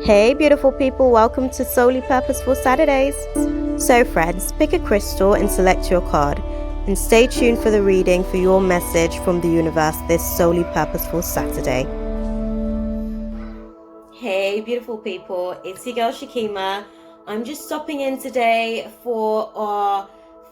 Hey beautiful people, welcome to Solely Purposeful Saturdays. So friends, pick a crystal and select your card and stay tuned for the reading for your message from the universe this Solely Purposeful Saturday. Hey beautiful people, it's your girl Shakima. I'm just stopping in today for our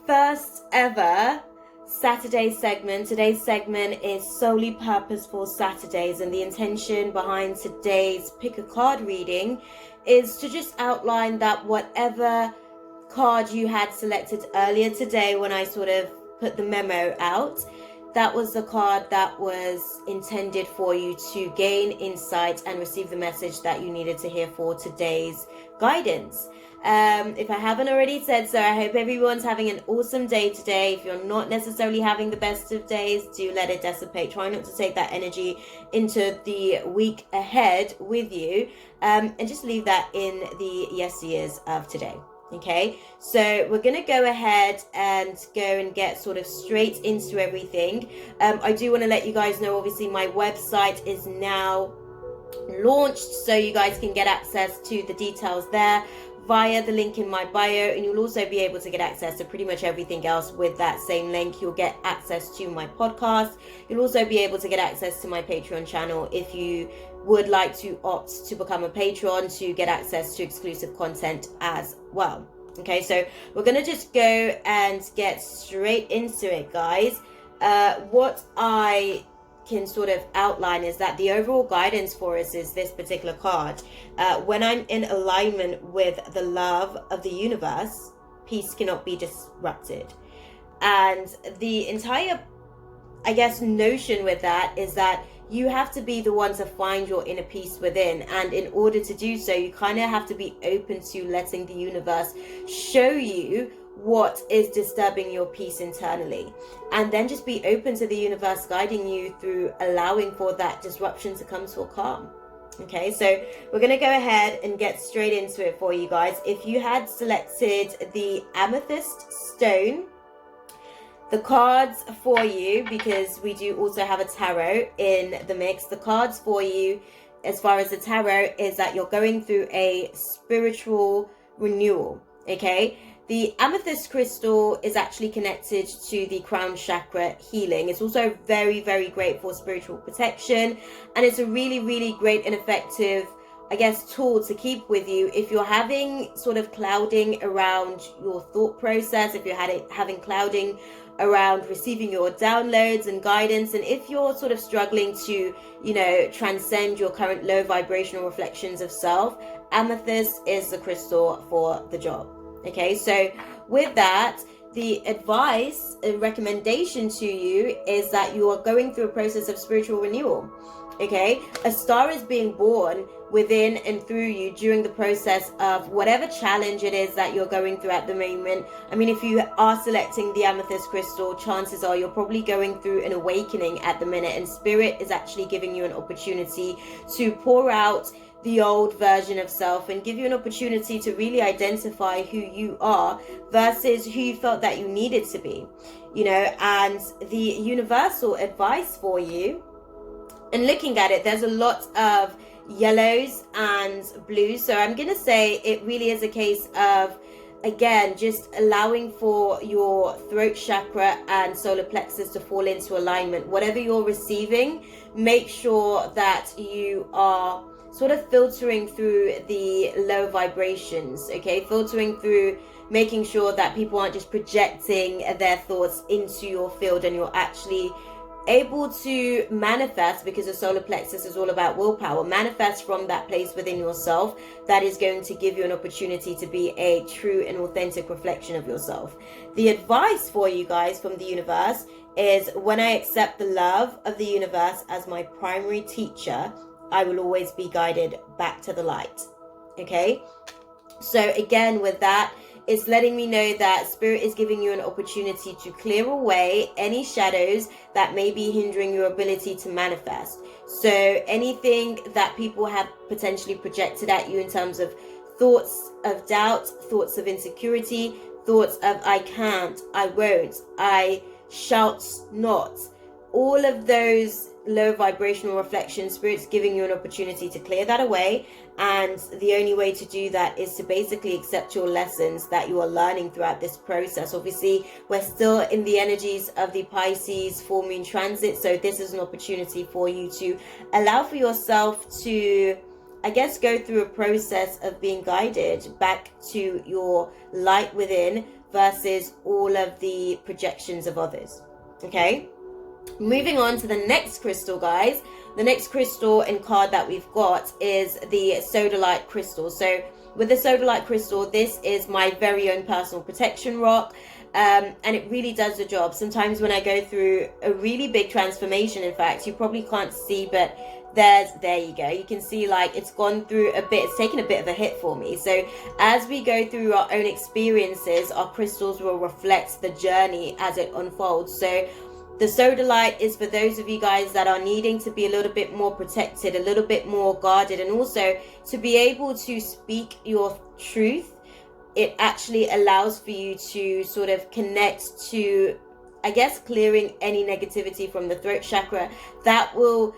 first ever Saturday segment. Today's segment is Solely Purposeful Saturdays, and the intention behind today's pick a card reading is to just outline that whatever card you had selected earlier today when I sort of put the memo out, that was the card that was intended for you to gain insight and receive the message that you needed to hear for today's guidance. If I haven't already said so, I hope everyone's having an awesome day today. If you're not necessarily having the best of days, do let it dissipate. Try not to take that energy into the week ahead with you, and just leave that in the years of today. Okay, so we're gonna go ahead and get sort of straight into everything. I do want to let you guys know, obviously my website is now launched, so you guys can get access to the details there via the link in my bio, and you'll also be able to get access to pretty much everything else with that same link. You'll get access to my podcast. You'll also be able to get access to my Patreon channel if you would like to opt to become a patron to get access to exclusive content as well. Okay, so we're gonna just go and get straight into it, guys. What I can sort of outline is that the overall guidance for us is this particular card. When I'm in alignment with the love of the universe, peace cannot be disrupted. And the entire, I guess, notion with that is that you have to be the one to find your inner peace within, and in order to do so, you kind of have to be open to letting the universe show you what is disturbing your peace internally, and then just be open to the universe guiding you through allowing for that disruption to come to a calm. Okay, so we're going to go ahead and get straight into it for you guys. If you had selected the amethyst stone, the cards for you, because we do also have a tarot in the mix, the cards for you as far as the tarot is that you're going through a spiritual renewal. Okay, the amethyst crystal is actually connected to the crown chakra healing. It's also very, very great for spiritual protection, and it's a really, really great and effective, I guess, tool to keep with you if you're having sort of clouding around your thought process, if you're having clouding around receiving your downloads and guidance, and if you're sort of struggling to, transcend your current low vibrational reflections of self, amethyst is the crystal for the job. Okay, so with that, the advice and recommendation to you is that you are going through a process of spiritual renewal. Okay, a star is being born within and through you during the process of whatever challenge it is that you're going through at the moment. I mean, if you are selecting the amethyst crystal, chances are you're probably going through an awakening at the minute, and spirit is actually giving you an opportunity to pour out the old version of self and give you an opportunity to really identify who you are versus who you felt that you needed to be, and the universal advice for you. And looking at it, there's a lot of yellows and blues. So I'm going to say it really is a case of, again, just allowing for your throat chakra and solar plexus to fall into alignment. Whatever you're receiving, make sure that you are sort of filtering through the low vibrations, okay? Filtering through, making sure that people aren't just projecting their thoughts into your field, and you're actually able to manifest, because the solar plexus is all about willpower, manifest from that place within yourself that is going to give you an opportunity to be a true and authentic reflection of yourself. The advice for you guys from the universe is, when I accept the love of the universe as my primary teacher, I will always be guided back to the light. Okay, so again, with that, it's letting me know that spirit is giving you an opportunity to clear away any shadows that may be hindering your ability to manifest. So anything that people have potentially projected at you in terms of thoughts of doubt, thoughts of insecurity, thoughts of I can't, I won't, I shall not, all of those low vibrational reflection, Spirit's giving you an opportunity to clear that away. And the only way to do that is to basically accept your lessons that you are learning throughout this process. Obviously, we're still in the energies of the Pisces full moon transit, so this is an opportunity for you to allow for yourself to, I guess, go through a process of being guided back to your light within versus all of the projections of others. Okay, moving on to the next crystal, guys. The next crystal and card that we've got is the sodalite crystal. So with the sodalite crystal, this is my very own personal protection rock. And it really does the job. Sometimes when I go through a really big transformation, in fact, you probably can't see, but there you go. You can see like it's gone through a bit, it's taken a bit of a hit for me. So as we go through our own experiences, our crystals will reflect the journey as it unfolds. So the sodalite is for those of you guys that are needing to be a little bit more protected, a little bit more guarded, and also to be able to speak your truth. It actually allows for you to sort of connect to, I guess, clearing any negativity from the throat chakra. That will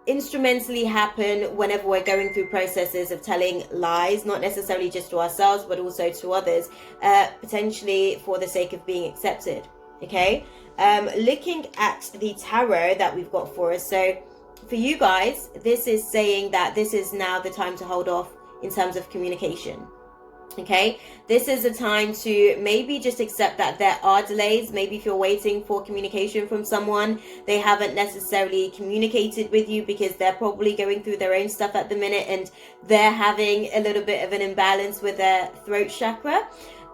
instrumentally happen whenever we're going through processes of telling lies, not necessarily just to ourselves, but also to others, potentially for the sake of being accepted. Okay, looking at the tarot that we've got for us. So for you guys, this is saying that this is now the time to hold off in terms of communication. Okay, this is a time to maybe just accept that there are delays. Maybe if you're waiting for communication from someone, they haven't necessarily communicated with you because they're probably going through their own stuff at the minute and they're having a little bit of an imbalance with their throat chakra.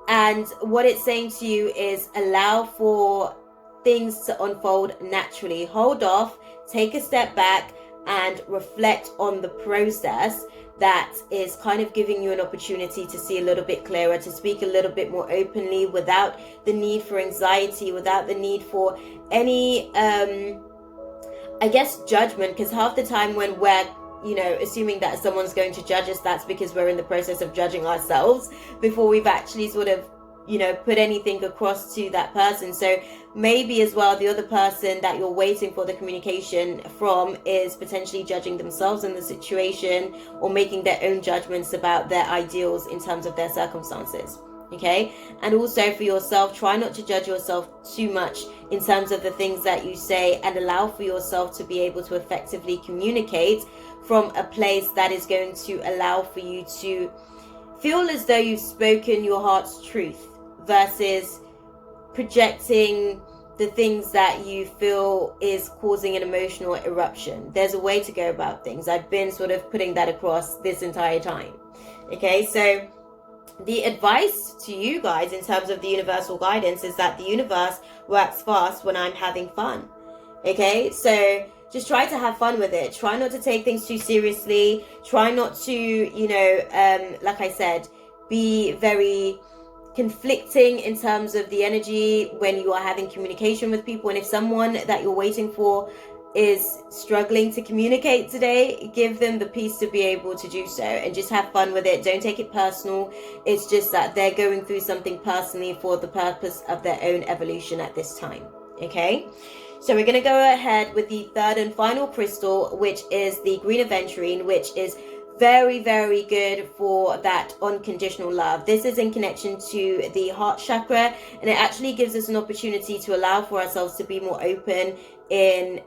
And what it's saying to you is allow for things to unfold naturally. Hold off, take a step back and reflect on the process that is kind of giving you an opportunity to see a little bit clearer, to speak a little bit more openly without the need for anxiety, without the need for any, I guess, judgment. Because half the time when we're, assuming that someone's going to judge us, that's because we're in the process of judging ourselves before we've actually sort of, put anything across to that person. So maybe as well, the other person that you're waiting for the communication from is potentially judging themselves in the situation or making their own judgments about their ideals in terms of their circumstances. Okay, and also for yourself, try not to judge yourself too much in terms of the things that you say, and allow for yourself to be able to effectively communicate from a place that is going to allow for you to feel as though you've spoken your heart's truth versus projecting the things that you feel is causing an emotional eruption. There's a way to go about things. I've been sort of putting that across this entire time. Okay, so the advice to you guys in terms of the universal guidance is that the universe works fast when I'm having fun. Okay, so just try to have fun with it. Try not to take things too seriously. Try not to, like I said, be very conflicting in terms of the energy when you are having communication with people. And if someone that you're waiting for is struggling to communicate today, give them the peace to be able to do so, and just have fun with it. Don't take it personal. It's just that they're going through something personally for the purpose of their own evolution at this time. Okay, so we're going to go ahead with the third and final crystal, which is the green aventurine, which is very, very good for that unconditional love. This is in connection to the heart chakra, and it actually gives us an opportunity to allow for ourselves to be more open in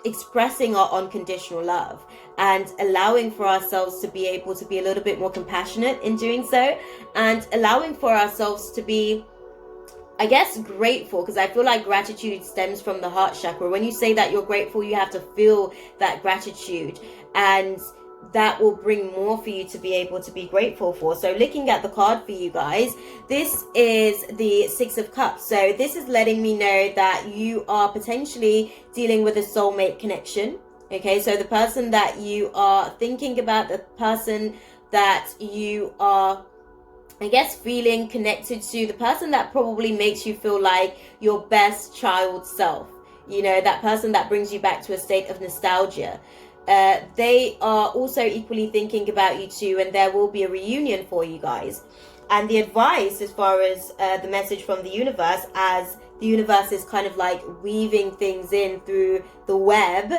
expressing our unconditional love and allowing for ourselves to be able to be a little bit more compassionate in doing so, and allowing for ourselves to be, I guess, grateful, because I feel like gratitude stems from the heart chakra. When you say that you're grateful, you have to feel that gratitude, and that will bring more for you to be able to be grateful for. So looking at the card for you guys, this is the Six of Cups. So this is letting me know that you are potentially dealing with a soulmate connection. Okay, so the person that you are thinking about, the person that you are, I guess, feeling connected to, the person that probably makes you feel like your best child self, that person that brings you back to a state of nostalgia. They are also equally thinking about you too, and there will be a reunion for you guys. And the advice, as far as the message from the universe, as the universe is kind of like weaving things in through the web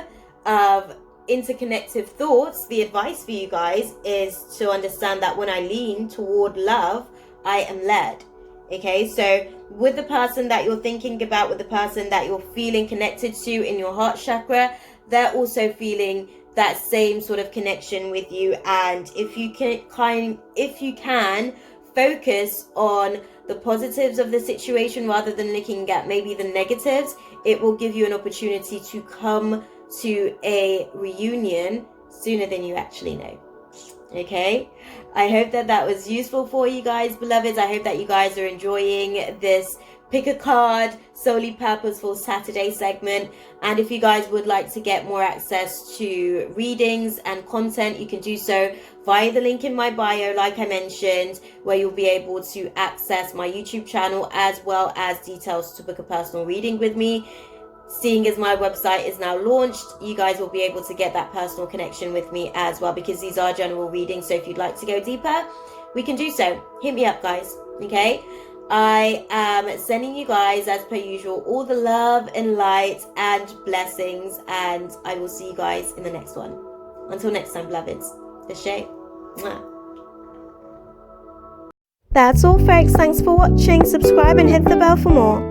of interconnective thoughts, the advice for you guys is to understand that when I lean toward love, I am led. Okay, so with the person that you're thinking about, with the person that you're feeling connected to in your heart chakra, they're also feeling that same sort of connection with you. And if you can focus on the positives of the situation rather than looking at maybe the negatives, it will give you an opportunity to come to a reunion sooner than you actually know. Okay, I hope that was useful for you guys, beloveds. I hope that you guys are enjoying this pick a card solely purposeful Saturday segment. And if you guys would like to get more access to readings and content, you can do so via the link in my bio, like I mentioned, where you'll be able to access my YouTube channel as well as details to book a personal reading with me. Seeing as my website is now launched, you guys will be able to get that personal connection with me as well, because these are general readings. So if you'd like to go deeper, we can do so. Hit me up, guys. Okay, I am sending you guys, as per usual, all the love and light and blessings, and I will see you guys in the next one. Until next time, beloveds. Ashe. That's all, folks. Thanks for watching. Subscribe and hit the bell for more.